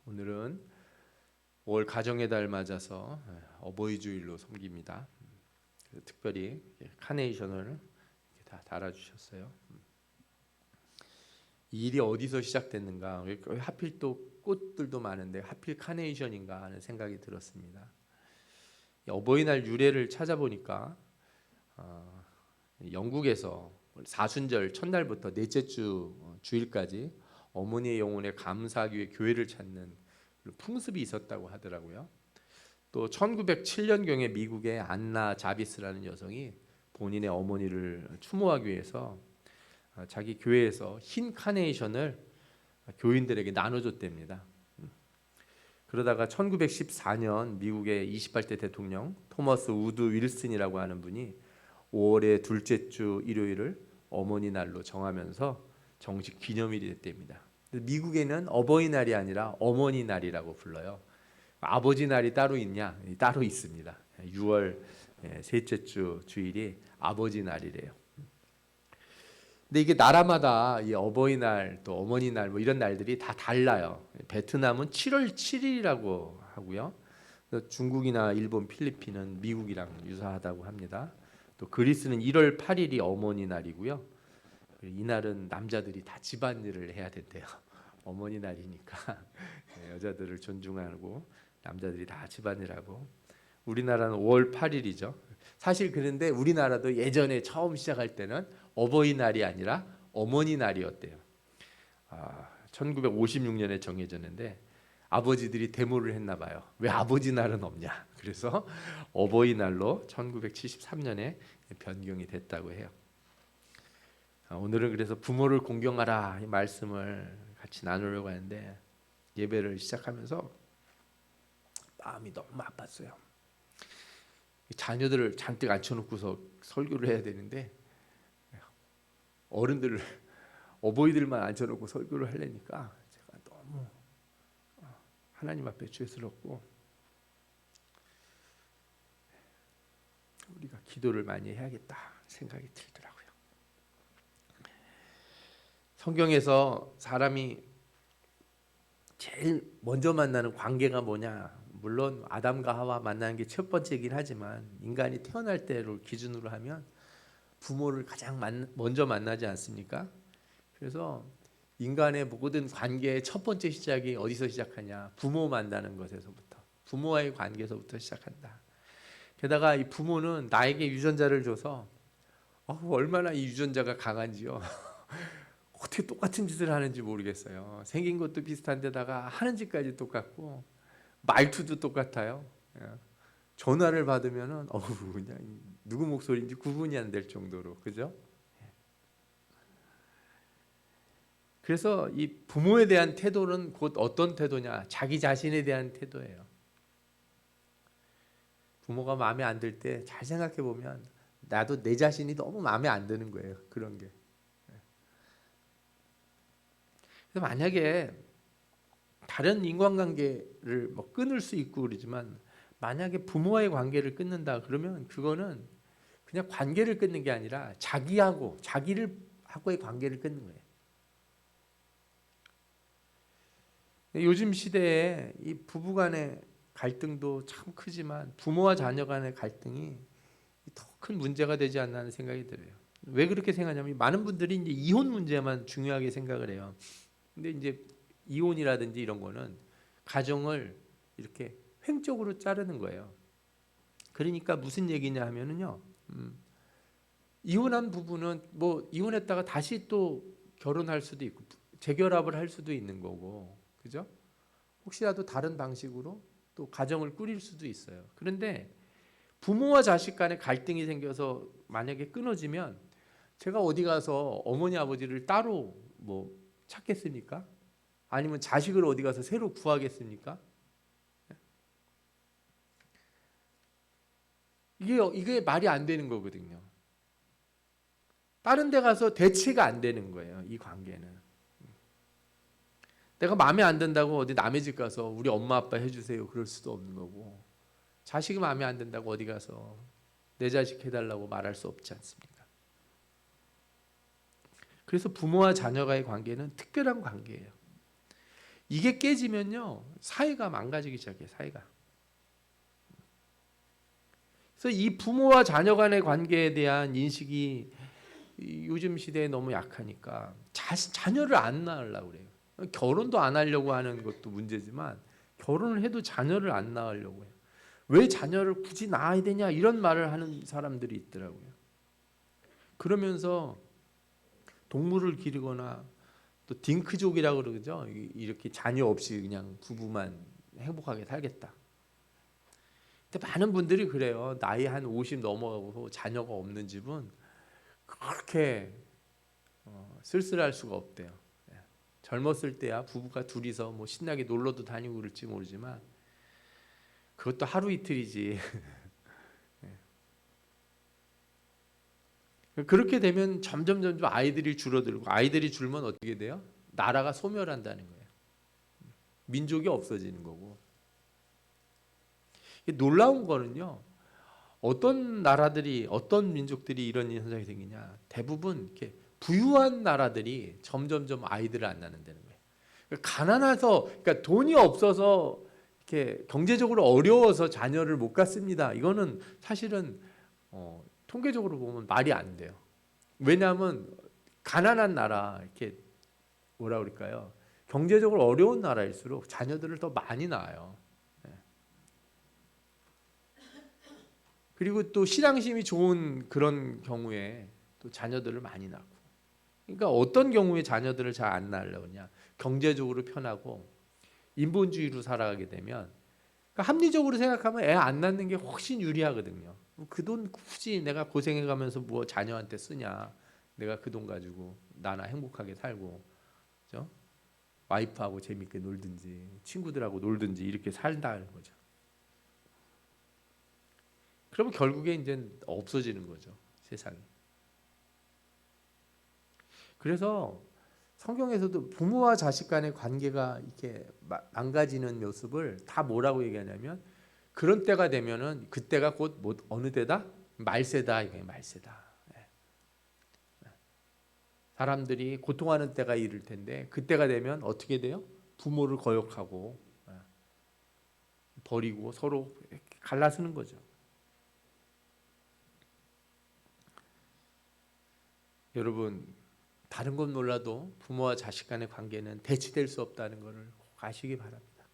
오늘은 5월 가정의 달 맞아서 어버이 주일로 섬깁니다. 그래서 특별히 카네이션을 이렇게 다 달아주셨어요. 이 일이 어디서 시작됐는가? 왜 하필 또 꽃들도 많은데 하필 카네이션인가 하는 생각이 들었습니다. 어버이날 유래를 찾아보니까 영국에서 사순절 첫날부터 넷째 주 주일까지 어머니의 영혼에 감사하기 위해 교회를 찾는 풍습이 있었다고 하더라고요. 또 1907년경에 미국의 안나 자비스라는 여성이 본인의 어머니를 추모하기 위해서 자기 교회에서 흰 카네이션을 교인들에게 나눠줬답니다. 그러다가 1914년 미국의 28대 대통령 토머스 우드 윌슨이라고 하는 분이 5월의 둘째 주 일요일을 어머니 날로 정하면서 정식 기념일이 됐답니다. 미국에는 어버이날이 아니라 어머니 날이라고 불러요. 아버지 날이 따로 있냐? 따로 있습니다. 6월 셋째 주 주일이 아버지 날이래요. 근데 이게 나라마다 이 어버이날 또 어머니날 뭐 이런 날들이 다 달라요. 베트남은 7월 7일이라고 하고요. 중국이나 일본, 필리핀은 미국이랑 유사하다고 합니다. 또 그리스는 1월 8일이 어머니날이고요. 이날은 남자들이 다 집안일을 해야 된대요. 어머니날이니까 여자들을 존중하고 남자들이 다 집안일하고. 우리나라는 5월 8일이죠. 사실 그런데 우리나라도 예전에 처음 시작할 때는 어버이날이 아니라 어머니날이었대요. 1956년에 정해졌는데 아버지들이 데모를 했나 봐요. 왜 아버지 날은 없냐? 그래서 어버이날로 1973년에 변경이 됐다고 해요. 오늘은 그래서 부모를 공경하라 이 말씀을 같이 나누려고 하는데 예배를 시작하면서 마음이 너무 아팠어요. 자녀들을 잔뜩 앉혀놓고서 설교를 해야 되는데 어른들을 어버이들만 앉혀놓고 설교를 하려니까 제가 너무 하나님 앞에 죄스럽고 우리가 기도를 많이 해야겠다 생각이 들더라고요. 성경에서 사람이 제일 먼저 만나는 관계가 뭐냐? 물론 아담과 하와 만나는 게 첫 번째이긴 하지만 인간이 태어날 때를 기준으로 하면 부모를 가장 먼저 만나지 않습니까? 그래서 인간의 모든 관계의 첫 번째 시작이 어디서 시작하냐? 부모 만나는 것에서부터, 부모와의 관계에서부터 시작한다. 게다가 이 부모는 나에게 유전자를 줘서 얼마나 이 유전자가 강한지요. 어떻게 똑같은 짓을 하는지 모르겠어요. 생긴 것도 비슷한데다가 하는 짓까지 똑같고 말투도 똑같아요. 전화를 받으면은 그냥 누구 목소리인지 구분이 안 될 정도로, 그죠? 그래서 이 부모에 대한 태도는 곧 어떤 태도냐? 자기 자신에 대한 태도예요. 부모가 마음에 안 들 때 잘 생각해 보면 나도 내 자신이 너무 마음에 안 드는 거예요. 그런 게. 그래서 만약에 다른 인간관계를 뭐 끊을 수 있고 그러지만 만약에 부모와의 관계를 끊는다 그러면 그거는 그냥 관계를 끊는 게 아니라 자기를 하고의 관계를 끊는 거예요. 요즘 시대에 이 부부간의 갈등도 참 크지만 부모와 자녀 간의 갈등이 더 큰 문제가 되지 않나 하는 생각이 들어요. 왜 그렇게 생각하냐면 많은 분들이 이제 이혼 문제만 중요하게 생각을 해요. 근데 이제 이혼이라든지 이런 거는 가정을 이렇게 횡적으로 자르는 거예요. 그러니까 무슨 얘기냐 하면은요. 이혼한 부부는 뭐 이혼했다가 다시 또 결혼할 수도 있고 재결합을 할 수도 있는 거고. 그죠? 혹시라도 다른 방식으로 또 가정을 꾸릴 수도 있어요. 그런데 부모와 자식 간에 갈등이 생겨서 만약에 끊어지면 제가 어디 가서 어머니 아버지를 따로 뭐 찾겠습니까? 아니면 자식을 어디 가서 새로 구하겠습니까? 이게 말이 안 되는 거거든요. 다른 데 가서 대체가 안 되는 거예요. 이 관계는. 내가 마음에 안 든다고 어디 남의 집 가서 우리 엄마 아빠 해주세요 그럴 수도 없는 거고 자식이 마음에 안 든다고 어디 가서 내 자식 해달라고 말할 수 없지 않습니까? 그래서 부모와 자녀가의 관계는 특별한 관계예요. 이게 깨지면요, 사회가 망가지기 시작해요. 사회가. 그래서 이 부모와 자녀 간의 관계에 대한 인식이 요즘 시대에 너무 약하니까 자녀를 안 낳으려고 그래요. 결혼도 안 하려고 하는 것도 문제지만 결혼을 해도 자녀를 안 낳으려고 해요. 왜 자녀를 굳이 낳아야 되냐 이런 말을 하는 사람들이 있더라고요. 그러면서 동물을 기르거나 또 딩크족이라고 그러죠. 이렇게 자녀 없이 그냥 부부만 행복하게 살겠다. 근데 많은 분들이 그래요. 나이 한 50 넘어가고 자녀가 없는 집은 그렇게 쓸쓸할 수가 없대요. 젊었을 때야 부부가 둘이서 뭐 신나게 놀러도 다니고 그럴지 모르지만 그것도 하루 이틀이지. 그렇게 되면 점점 아이들이 줄어들고, 아이들이 줄면 어떻게 돼요? 나라가 소멸한다는 거예요. 민족이 없어지는 거고. 놀라운 거는요, 어떤 나라들이, 어떤 민족들이 이런 현상이 생기냐, 대부분 이렇게 부유한 나라들이 점점점 아이들을 안 낳는다는 거예요. 가난해서, 그러니까 돈이 없어서 이렇게 경제적으로 어려워서 자녀를 못 갖습니다. 이거는 사실은 통계적으로 보면 말이 안 돼요. 왜냐하면 가난한 나라, 이렇게 뭐라 그럴까요? 경제적으로 어려운 나라일수록 자녀들을 더 많이 낳아요. 그리고 또 신앙심이 좋은 그런 경우에 또 자녀들을 많이 낳고. 그러니까 어떤 경우에 자녀들을 잘 안 낳으려고 하냐? 경제적으로 편하고 인본주의로 살아가게 되면, 그러니까 합리적으로 생각하면 애 안 낳는 게 훨씬 유리하거든요. 그 돈 굳이 내가 고생해가면서 뭐 자녀한테 쓰냐? 내가 그 돈 가지고 나나 행복하게 살고, 그죠? 와이프하고 재밌게 놀든지 친구들하고 놀든지 이렇게 산다는 거죠. 그러면 결국에 이제 없어지는 거죠, 세상이. 그래서 성경에서도 부모와 자식 간의 관계가 이렇게 망가지는 모습을 다 뭐라고 얘기하냐면, 그런 때가 되면은 그때가 곧 어느 때다? 말세다. 이거예요, 말세다. 사람들이 고통하는 때가 이를 텐데, 그때가 되면 어떻게 돼요? 부모를 거역하고 버리고 서로 갈라서는 거죠. 여러분, 다른 건 몰라도 부모와 자식 간의 관계는 대치될 수 없다는 것을 꼭 아시기 바랍니다.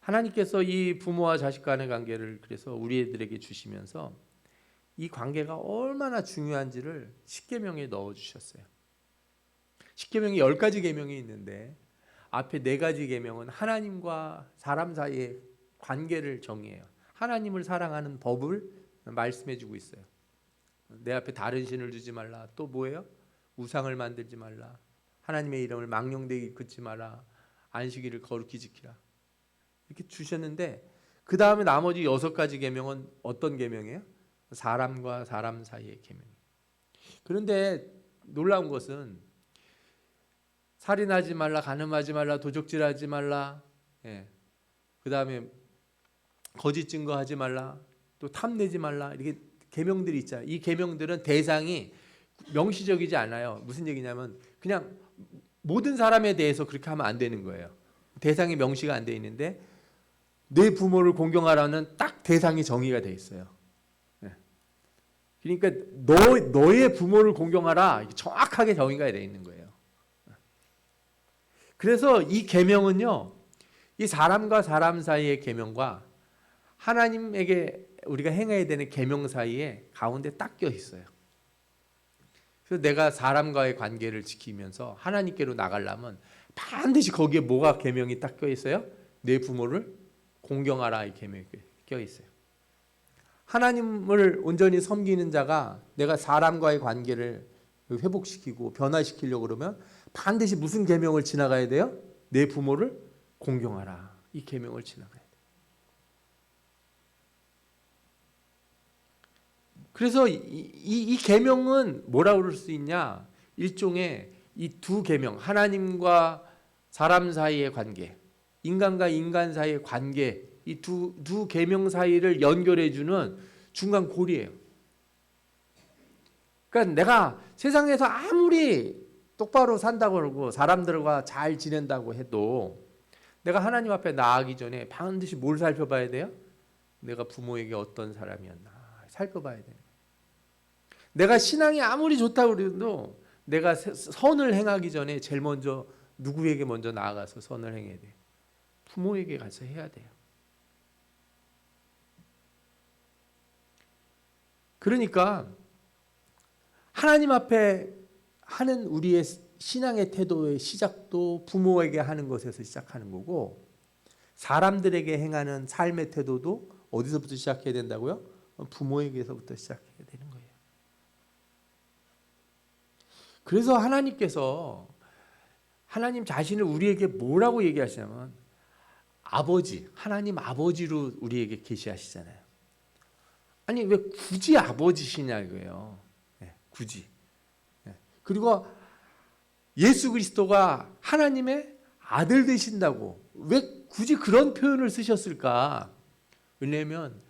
하나님께서 이 부모와 자식 간의 관계를 그래서 우리 애들에게 주시면서 이 관계가 얼마나 중요한지를 십계명에 넣어 주셨어요. 십계명이 10가지 계명이 있는데 앞에 4가지 계명은 하나님과 사람 사이의 관계를 정의해요. 하나님을 사랑하는 법을 말씀해 주고 있어요. 내 앞에 다른 신을 두지 말라. 또 뭐예요? 우상을 만들지 말라. 하나님의 이름을 망령되게 긋지 마라. 안식일을 거룩히 지키라. 이렇게 주셨는데, 그 다음에 나머지 6가지 계명은 어떤 계명이에요? 사람과 사람 사이의 계명. 그런데 놀라운 것은 살인하지 말라, 간음하지 말라, 도적질하지 말라, 그 다음에 거짓 증거하지 말라, 또 탐내지 말라, 이렇게 계명들이 있잖아요. 이 계명들은 대상이 명시적이지 않아요. 무슨 얘기냐면 그냥 모든 사람에 대해서 그렇게 하면 안 되는 거예요. 대상이 명시가 안 돼 있는데 내 부모를 공경하라는 딱 대상이 정의가 돼 있어요. 그러니까 너의 부모를 공경하라, 정확하게 정의가 돼 있는 거예요. 그래서 이 계명은요, 이 사람과 사람 사이의 계명과 하나님에게 우리가 행해야 되는 계명 사이에 가운데 딱 껴 있어요. 그래서 내가 사람과의 관계를 지키면서 하나님께로 나가려면 반드시 거기에 뭐가 계명이 딱 껴 있어요? 내 부모를 공경하라, 이 계명이 껴 있어요. 하나님을 온전히 섬기는 자가 내가 사람과의 관계를 회복시키고 변화시키려고 그러면 반드시 무슨 계명을 지나가야 돼요? 내 부모를 공경하라, 이 계명을 지나가야 돼요. 그래서 이 계명은 뭐라고 그럴 수 있냐? 일종의 이 두 계명, 하나님과 사람 사이의 관계, 인간과 인간 사이의 관계, 이 두 계명 사이를 연결해 주는 중간 고리예요. 그러니까 내가 세상에서 아무리 똑바로 산다고 그러고 사람들과 잘 지낸다고 해도 내가 하나님 앞에 나아가기 전에 반드시 뭘 살펴봐야 돼요? 내가 부모에게 어떤 사람이었나 살펴봐야 돼요. 내가 신앙이 아무리 좋다고 그래도 내가 선을 행하기 전에 제일 먼저 누구에게 먼저 나아가서 선을 행해야 돼요? 부모에게 가서 해야 돼요. 그러니까 하나님 앞에 하는 우리의 신앙의 태도의 시작도 부모에게 하는 것에서 시작하는 거고, 사람들에게 행하는 삶의 태도도 어디서부터 시작해야 된다고요? 부모에게서부터 시작해야 되는 거예요. 그래서 하나님께서 하나님 자신을 우리에게 뭐라고 얘기하시냐면 아버지, 하나님 아버지로 우리에게 계시하시잖아요. 아니 왜 굳이 아버지시냐 이거예요. 네, 굳이. 네. 그리고 예수 그리스도가 하나님의 아들 되신다고 왜 굳이 그런 표현을 쓰셨을까? 왜냐하면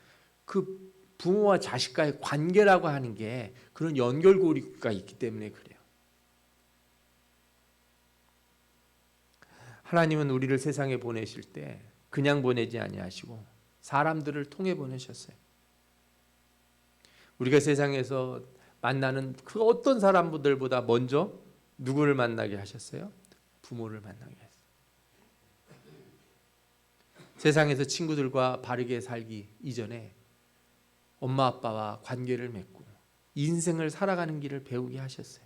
그 부모와 자식과의 관계라고 하는 게 그런 연결고리가 있기 때문에 그래요. 하나님은 우리를 세상에 보내실 때 그냥 보내지 아니하시고 사람들을 통해 보내셨어요. 우리가 세상에서 만나는 그 어떤 사람들보다 먼저 누구를 만나게 하셨어요? 부모를 만나게 했어요. 세상에서 친구들과 바르게 살기 이전에 엄마 아빠와 관계를 맺고 인생을 살아가는 길을 배우게 하셨어요.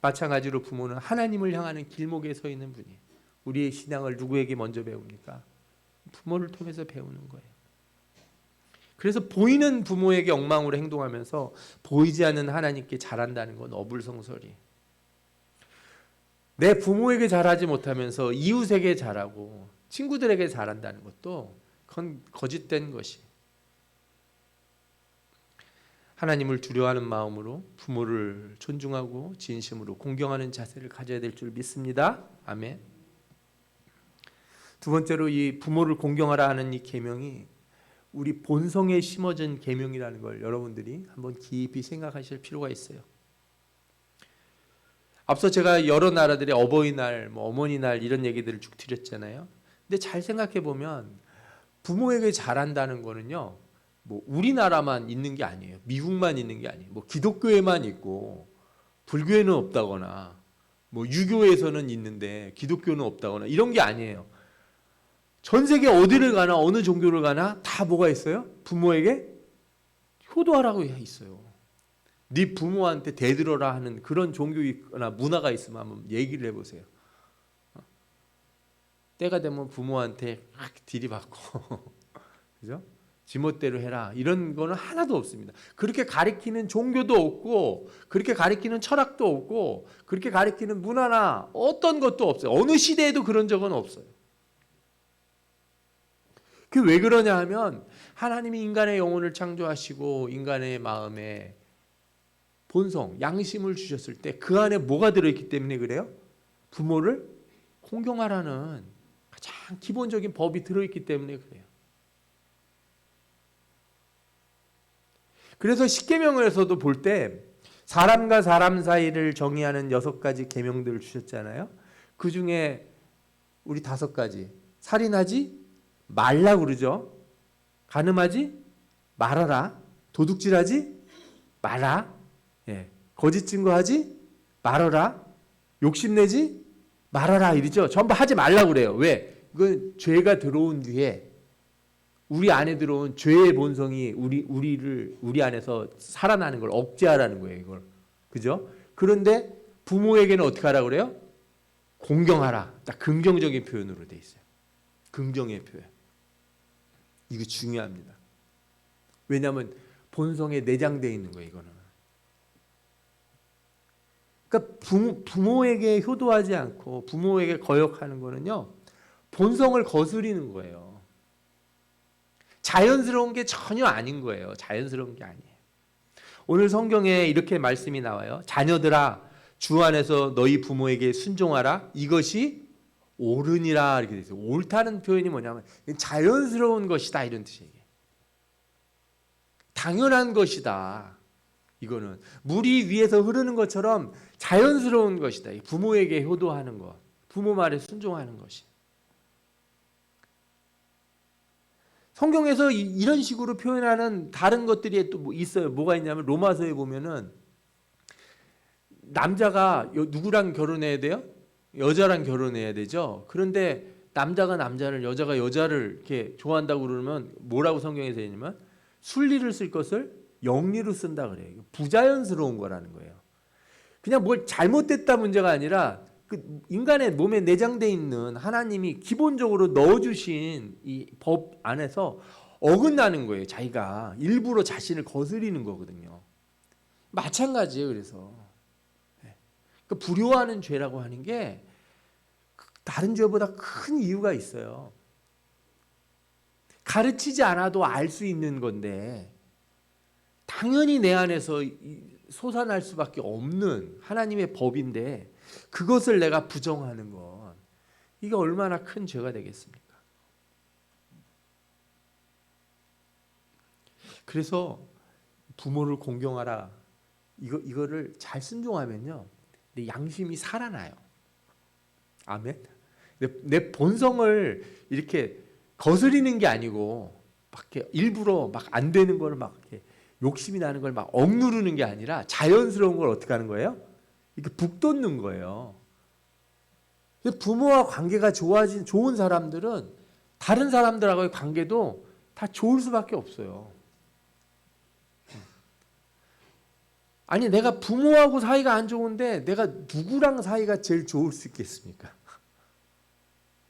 마찬가지로 부모는 하나님을 향하는 길목에 서 있는 분이에요. 우리의 신앙을 누구에게 먼저 배웁니까? 부모를 통해서 배우는 거예요. 그래서 보이는 부모에게 엉망으로 행동하면서 보이지 않는 하나님께 잘한다는 건 어불성설이에요. 내 부모에게 잘하지 못하면서 이웃에게 잘하고 친구들에게 잘한다는 것도 그건 거짓된 것이에요. 하나님을 두려워하는 마음으로 부모를 존중하고 진심으로 공경하는 자세를 가져야 될 줄 믿습니다. 아멘. 두 번째로 이 부모를 공경하라 하는 이 계명이 우리 본성에 심어진 계명이라는 걸 여러분들이 한번 깊이 생각하실 필요가 있어요. 앞서 제가 여러 나라들의 어버이날, 어머니날 이런 얘기들을 쭉 드렸잖아요. 근데 잘 생각해 보면 부모에게 잘한다는 거는요, 우리나라만 있는 게 아니에요. 미국만 있는 게 아니에요. 기독교에만 있고 불교에는 없다거나 유교에서는 있는데 기독교는 없다거나 이런 게 아니에요. 전 세계 어디를 가나 어느 종교를 가나 다 뭐가 있어요? 부모에게 효도하라고 있어요. 네 부모한테 대들어라 하는 그런 종교나 문화가 있으면 한번 얘기를 해보세요. 때가 되면 부모한테 막 들이받고 그죠? 지멋대로 해라 이런 거는 하나도 없습니다. 그렇게 가리키는 종교도 없고 그렇게 가리키는 철학도 없고 그렇게 가리키는 문화나 어떤 것도 없어요. 어느 시대에도 그런 적은 없어요. 그게 왜 그러냐 하면 하나님이 인간의 영혼을 창조하시고 인간의 마음에 본성, 양심을 주셨을 때 그 안에 뭐가 들어있기 때문에 그래요? 부모를 공경하라는 가장 기본적인 법이 들어있기 때문에 그래요. 그래서 십계명에서도 볼 때 사람과 사람 사이를 정의하는 6가지 계명들을 주셨잖아요. 그 중에 우리 5가지. 살인하지 말라 그러죠. 간음하지 말아라. 도둑질하지 마라. 거짓 증거하지 말아라. 욕심내지 말아라 이러죠. 전부 하지 말라 그래요. 왜? 그건 죄가 들어온 뒤에 우리 안에 들어온 죄의 본성이 우리 안에서 살아나는 걸 억제하라는 거예요. 이걸. 그죠? 그런데 부모에게는 어떻게 하라 그래요? 공경하라. 딱 긍정적인 표현으로 돼 있어요. 긍정의 표현. 이거 중요합니다. 왜냐하면 본성에 내장되어 있는 거예요. 이거는. 그러니까 부모에게 효도하지 않고 부모에게 거역하는 거는요. 본성을 거스리는 거예요. 자연스러운 게 전혀 아닌 거예요. 자연스러운 게 아니에요. 오늘 성경에 이렇게 말씀이 나와요. 자녀들아 주 안에서 너희 부모에게 순종하라. 이것이 옳으니라 이렇게 돼 있어요. 옳다는 표현이 뭐냐면 자연스러운 것이다 이런 뜻이에요. 당연한 것이다. 이거는 물이 위에서 흐르는 것처럼 자연스러운 것이다. 부모에게 효도하는 것, 부모 말에 순종하는 것이. 성경에서 이런 식으로 표현하는 다른 것들이 또 있어요. 뭐가 있냐면 로마서에 보면은 남자가 누구랑 결혼해야 돼요? 여자랑 결혼해야 되죠. 그런데 남자가 남자를, 여자가 여자를 이렇게 좋아한다고 그러면 뭐라고 성경에서 했냐면 순리를 쓸 것을 영리로 쓴다 그래요. 부자연스러운 거라는 거예요. 그냥 뭘 잘못됐다 문제가 아니라 그 인간의 몸에 내장돼 있는 하나님이 기본적으로 넣어주신 이 법 안에서 어긋나는 거예요. 자기가 일부러 자신을 거스리는 거거든요. 마찬가지예요. 그래서 그 불효하는 죄라고 하는 게 다른 죄보다 큰 이유가 있어요. 가르치지 않아도 알 수 있는 건데 당연히 내 안에서 솟아날 수밖에 없는 하나님의 법인데 그것을 내가 부정하는 건 이게 얼마나 큰 죄가 되겠습니까? 그래서 부모를 공경하라. 이거를 잘 순종하면요, 내 양심이 살아나요. 아멘. 내 본성을 이렇게 거스리는 게 아니고 막 이렇게 일부러 막 안 되는 걸 막 이렇게 욕심이 나는 걸 막 억누르는 게 아니라 자연스러운 걸 어떻게 하는 거예요? 이렇게 북돋는 거예요. 부모와 관계가 좋아진 좋은 사람들은 다른 사람들하고의 관계도 다 좋을 수밖에 없어요. 아니 내가 부모하고 사이가 안 좋은데 내가 누구랑 사이가 제일 좋을 수 있겠습니까?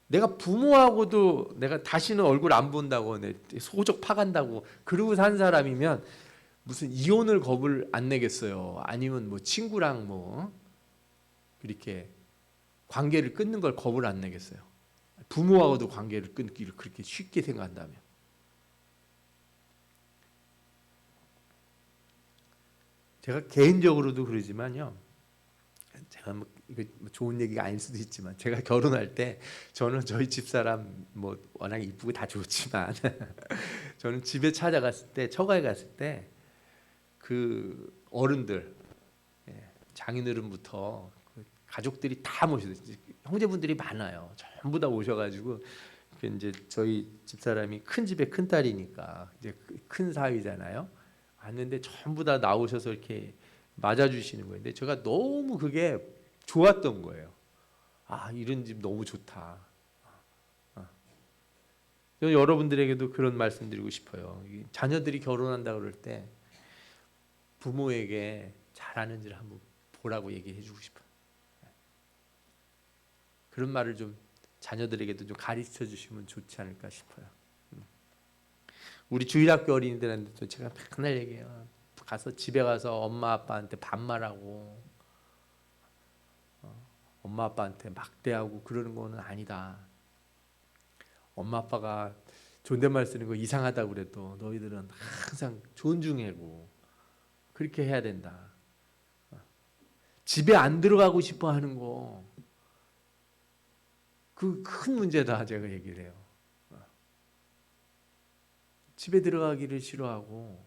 내가 부모하고도 내가 다시는 얼굴 안 본다고 소적 파간다고 그러고 산 사람이면 무슨 이혼을 겁을 안 내겠어요? 아니면 뭐 친구랑 뭐 이렇게 관계를 끊는 걸 겁을 안 내겠어요? 부모하고도 관계를 끊기를 그렇게 쉽게 생각한다면. 제가 개인적으로도 그러지만요. 제가 뭐 이거 좋은 얘기가 아닐 수도 있지만 제가 결혼할 때 저는 저희 집사람 뭐 워낙 이쁘고 다 좋지만 저는 집에 찾아갔을 때 처가에 갔을 때 그 어른들 장인어른부터 그 가족들이 다 모셔서 형제분들이 많아요. 전부 다 오셔가지고 이제 저희 집사람이 큰 집에 큰 딸이니까 이제 큰 사위잖아요. 왔는데 전부 다 나오셔서 이렇게 맞아주시는 거예요. 근데 제가 너무 그게 좋았던 거예요. 아, 이런 집 너무 좋다. 여러분들에게도 그런 말씀 드리고 싶어요. 자녀들이 결혼한다 그럴 때 부모에게 잘하는지를 한번 보라고 얘기해 주고 싶어요. 그런 말을 좀 자녀들에게도 좀 가르쳐 주시면 좋지 않을까 싶어요. 우리 주일학교 어린이들한테도 제가 맨날 얘기해요. 가서 집에 가서 엄마 아빠한테 반말하고 엄마 아빠한테 막대하고 그러는 거는 아니다. 엄마 아빠가 존댓말 쓰는 거 이상하다고 그래도 너희들은 항상 존중하고 그렇게 해야 된다. 집에 안 들어가고 싶어 하는 거 그 큰 문제다 제가 얘기를 해요. 집에 들어가기를 싫어하고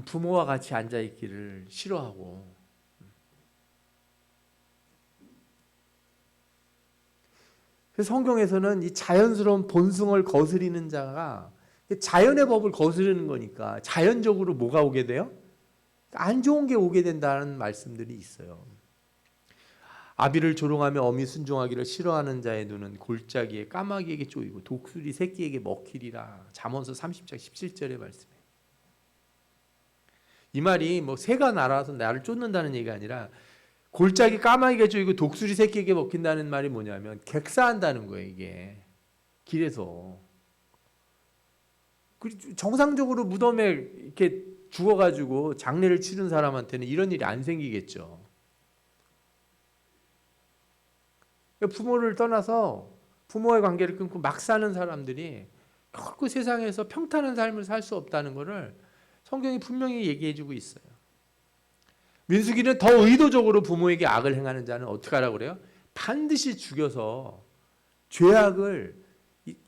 부모와 같이 앉아 있기를 싫어하고 그래서 성경에서는 이 자연스러운 본성을 거스리는 자가 자연의 법을 거스르는 거니까 자연적으로 뭐가 오게 돼요? 안 좋은 게 오게 된다는 말씀들이 있어요. 아비를 조롱하며 어미 순종하기를 싫어하는 자의 눈은 골짜기에 까마귀에게 쪼이고 독수리 새끼에게 먹히리라. 잠언서 30장 17절의 말씀이에요. 이 말이 뭐 새가 날아서 나를 쫓는다는 얘기가 아니라 골짜기 까마귀가 쪼이고 독수리 새끼에게 먹힌다는 말이 뭐냐면 객사한다는 거예요. 이게 길에서 정상적으로 무덤에 이렇게 죽어가지고 장례를 치른 사람한테는 이런 일이 안 생기겠죠. 부모를 떠나서 부모의 관계를 끊고 막 사는 사람들이 결코 세상에서 평탄한 삶을 살 수 없다는 것을 성경이 분명히 얘기해주고 있어요. 민수기는 더 의도적으로 부모에게 악을 행하는 자는 어떻게 하라고 그래요? 반드시 죽여서 죄악을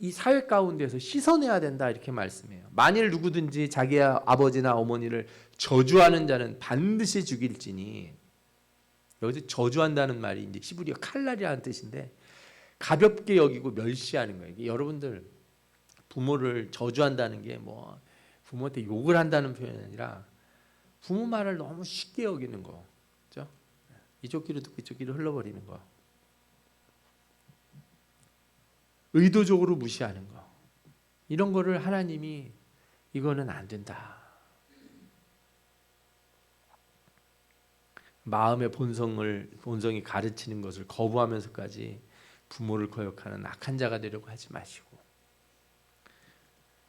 이 사회 가운데서 씻어내야 된다 이렇게 말씀해요. 만일 누구든지 자기 아버지나 어머니를 저주하는 자는 반드시 죽일지니, 여기서 저주한다는 말이 이제 히브리어 칼날이라는 뜻인데 가볍게 여기고 멸시하는 거예요. 여러분들 부모를 저주한다는 게 뭐 부모한테 욕을 한다는 표현이 아니라 부모 말을 너무 쉽게 여기는 거, 그렇죠? 이쪽 귀로 듣고 이쪽 귀로 흘러버리는 거, 의도적으로 무시하는 거, 이런 거를 하나님이 이거는 안 된다. 마음의 본성이 가르치는 것을 거부하면서까지 부모를 거역하는 악한 자가 되려고 하지 마시고,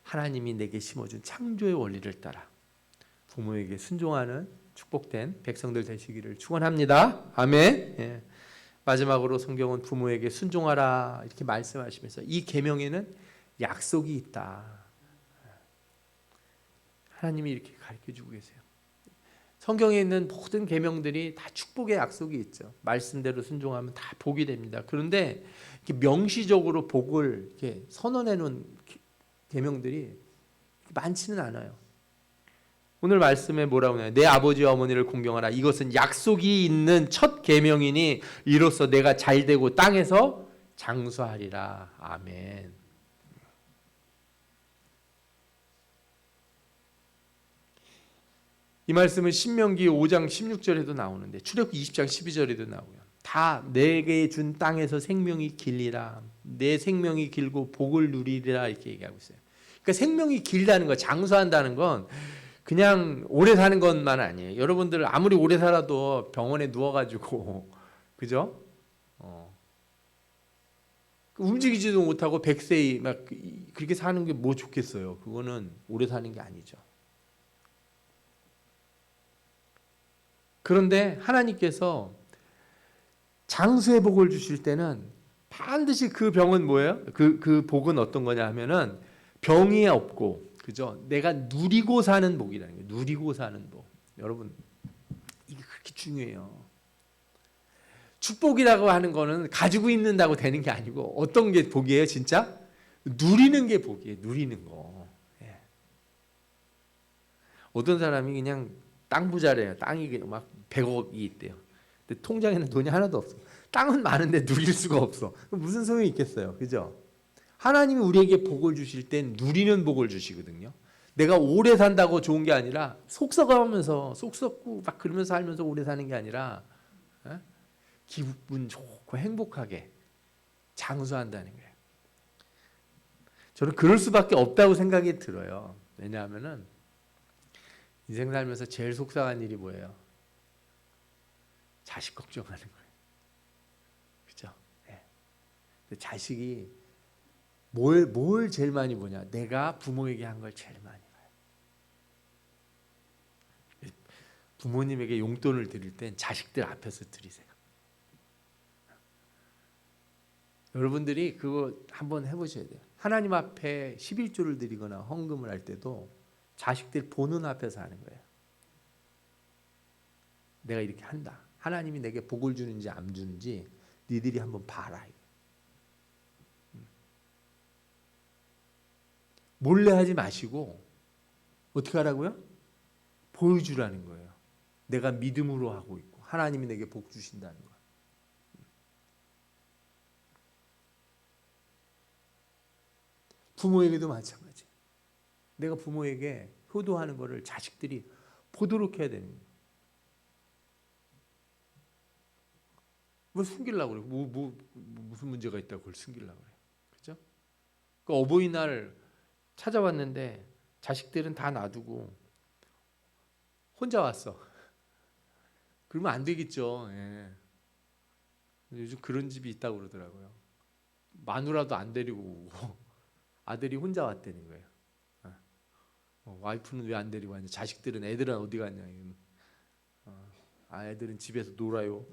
하나님이 내게 심어준 창조의 원리를 따라 부모에게 순종하는 축복된 백성들 되시기를 축원합니다. 아멘. 예. 마지막으로 성경은 부모에게 순종하라 이렇게 말씀하시면서 이 계명에는 약속이 있다. 하나님이 이렇게 가르쳐주고 계세요. 성경에 있는 모든 계명들이 다 축복의 약속이 있죠. 말씀대로 순종하면 다 복이 됩니다. 그런데 이렇게 명시적으로 복을 이렇게 선언해 놓은 계명들이 많지는 않아요. 오늘 말씀에 뭐라고 하나요? 내 아버지와 어머니를 공경하라. 이것은 약속이 있는 첫 계명이니 이로써 내가 잘되고 땅에서 장수하리라. 아멘. 이 말씀은 신명기 5장 16절에도 나오는데 출애굽기 20장 12절에도 나오고요. 다 내게 준 땅에서 생명이 길리라. 내 생명이 길고 복을 누리리라 이렇게 얘기하고 있어요. 그러니까 생명이 길다는 거, 장수한다는 건 그냥 오래 사는 것만 아니에요. 여러분들 아무리 오래 살아도 병원에 누워가지고 그죠? 움직이지도 못하고 100세 막 그렇게 사는 게 뭐 좋겠어요. 그거는 오래 사는 게 아니죠. 그런데 하나님께서 장수의 복을 주실 때는 반드시 그 병은 뭐예요? 그 복은 어떤 거냐 하면은 병이 없고, 그죠? 내가 누리고 사는 복이라는 거예요. 누리고 사는 복. 여러분, 이게 그렇게 중요해요. 축복이라고 하는 거는 가지고 있는다고 되는 게 아니고 어떤 게 복이에요, 진짜? 누리는 게 복이에요. 누리는 거. 예. 어떤 사람이 그냥 땅 부자래요. 땅이 막 100억이 있대요. 근데 통장에는 돈이 하나도 없어. 땅은 많은데 누릴 수가 없어. 무슨 소용이 있겠어요, 그죠? 하나님이 우리에게 복을 주실 땐 누리는 복을 주시거든요. 내가 오래 산다고 좋은 게 아니라 속 썩어가면서 속 썩고 막 그러면서 살면서 오래 사는 게 아니라 기분 좋고 행복하게 장수한다는 거예요. 저는 그럴 수밖에 없다고 생각이 들어요. 왜냐하면은 인생 살면서 제일 속상한 일이 뭐예요? 자식 걱정하는 거예요. 그죠? 네. 근데 자식이 뭘 제일 많이 보냐? 내가 부모에게 한 걸 제일 많이 봐요. 부모님에게 용돈을 드릴 땐 자식들 앞에서 드리세요. 여러분들이 그거 한번 해보셔야 돼요. 하나님 앞에 11조를 드리거나 헌금을 할 때도 자식들 보는 앞에서 하는 거예요. 내가 이렇게 한다. 하나님이 내게 복을 주는지 안 주는지 니들이 한번 봐라. 몰래 하지 마시고 어떻게 하라고요? 보여주라는 거예요. 내가 믿음으로 하고 있고 하나님이 내게 복 주신다는 거. 부모에게도 마찬가지. 내가 부모에게 효도하는 것을 자식들이 보도록 해야 되는 거예요. 뭐 숨기려고 그래? 무슨 문제가 있다고 그걸 숨기려고 그래? 그죠? 그 어버이날 찾아왔는데 자식들은 다 놔두고 혼자 왔어. 그러면 안 되겠죠. 예. 요즘 그런 집이 있다고 그러더라고요. 마누라도 안 데리고 오고 아들이 혼자 왔다는 거예요. 와이프는 왜 안 데리고 왔냐? 자식들은 애들은 어디 갔냐? 애들은 집에서 놀아요.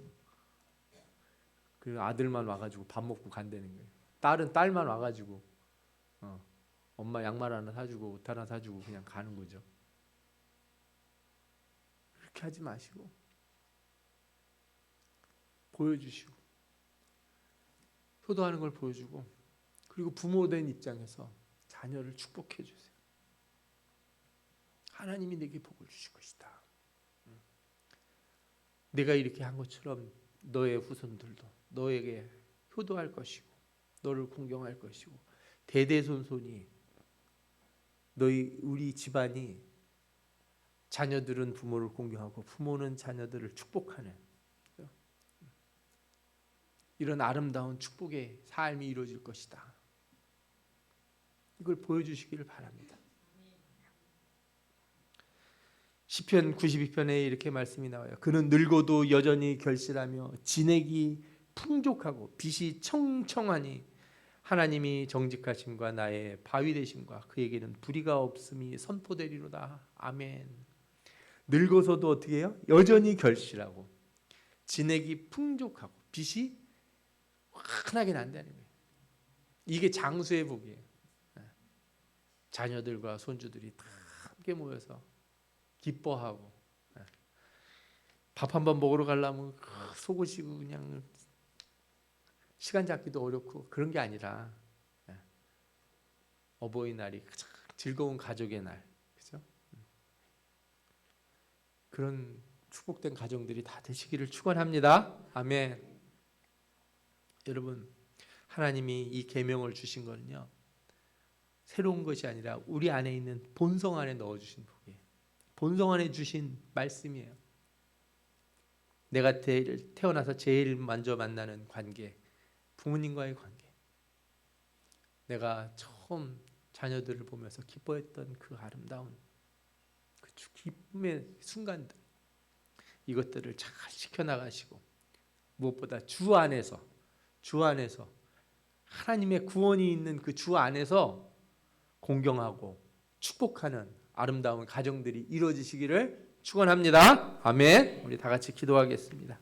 그 아들만 와가지고 밥 먹고 간다는 거예요. 딸은 딸만 와가지고 엄마 양말 하나 사주고 옷 하나 사주고 그냥 가는 거죠. 그렇게 하지 마시고 보여주시고 효도하는 걸 보여주고 그리고 부모된 입장에서 자녀를 축복해 주세요. 하나님이 내게 복을 주실 것이다. 내가 이렇게 한 것처럼 너의 후손들도 너에게 효도할 것이고 너를 공경할 것이고 대대손손이 우리 집안이 자녀들은 부모를 공경하고 부모는 자녀들을 축복하는 이런 아름다운 축복의 삶이 이루어질 것이다. 이걸 보여주시기를 바랍니다. 시편 92편에 이렇게 말씀이 나와요. 그는 늙어도 여전히 결실하며 진액이 풍족하고 빛이 청청하니 하나님이 정직하심과 나의 바위 되심과 그에게는 불의가 없음이 선포되리로다. 아멘. 늙어서도 어떻게 해요? 여전히 결실하고 진액이 풍족하고 빛이 환하게 난다는 거예요. 이게 장수의 복이에요. 자녀들과 손주들이 다 함께 모여서 기뻐하고 밥 한번 먹으러 가려면 속으시고 그냥 시간 잡기도 어렵고 그런 게 아니라 어버이날이 즐거운 가족의 날, 그죠? 그런 축복된 가정들이 다 되시기를 축원합니다. 아멘. 여러분, 하나님이 이 계명을 주신 거는요 새로운 것이 아니라 우리 안에 있는 본성 안에 넣어주신 복이에요. 본성 안에 주신 말씀이에요. 내가 태어나서 제일 먼저 만나는 관계, 부모님과의 관계, 내가 처음 자녀들을 보면서 기뻐했던 그 아름다운 그 기쁨의 순간들, 이것들을 잘 지켜나가시고 무엇보다 주 안에서 하나님의 구원이 있는 그 주 안에서 공경하고 축복하는 아름다운 가정들이 이루어지시기를 축원합니다. 아멘. 우리 다 같이 기도하겠습니다.